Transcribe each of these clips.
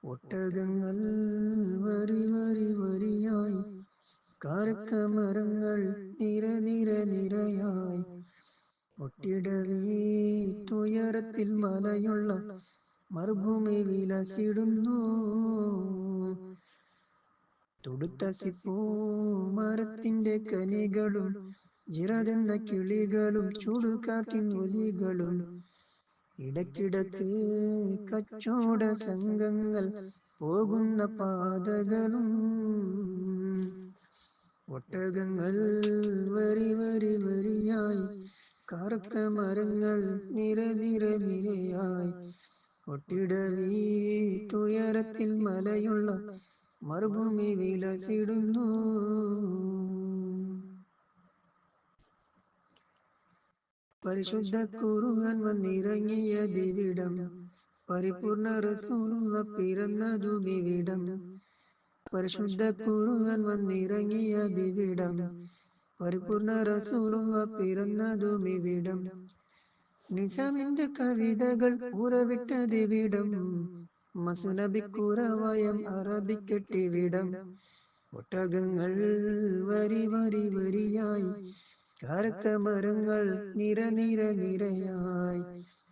ഒട്ടകങ്ങൾ വരി വരി വരിയായി, കാരക്കമരങ്ങൾ നിര നിര നിരയായി, ഒട്ടിടവീട്ടുയരത്തിൽ മലയുള്ള മരുഭൂമി വിലസിടുന്നു. തുടുത്ത സിപ്പൂ മരത്തിന്റെ കനികളും ജിറതെന്ന കിളികളും ചുടുകാട്ടിൻ ഒലികളും, ഇടക്കിടക്ക് കച്ചോട സംഘങ്ങൾ പോകുന്ന പാതകളും. ഒട്ടകങ്ങൾ വരി വരി വരിയായി, കാരക്കമരങ്ങൾ നിര നിര നിരയായി, ഒട്ടിടവീട്ടുയരത്തിൽ മലയുള്ള മരുഭൂമി വിലസിടുന്നു. പരിശുദ്ധ ഖുർആൻ വന്നിറങ്ങിയ ദിവിടം, പരിപൂർണ റസൂലുള്ള പിറന്നതുമിവിടം. പരിശുദ്ധ ഖുർആൻ വന്നിറങ്ങിയ ദിവിടം, പരിപൂർണ റസൂലുള്ള പിറന്നതുമിവിടം. നിസാമിന്റെ കവിതകൾ ഉറവിട്ട ദിവിടം, മസ്നബിക്കുറവായം അറബിക്കെട്ടിവിടം. ഒട്ടകങ്ങൾ വരി വരി വരിയായി, കാരക്കമരങ്ങൾ നിര നിര നിരയായി,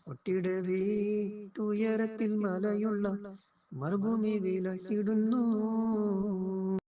ഒട്ടിടവീട്ടുയരത്തിൽ മലയുള്ള മരുഭൂമി വിലസിടുന്നു.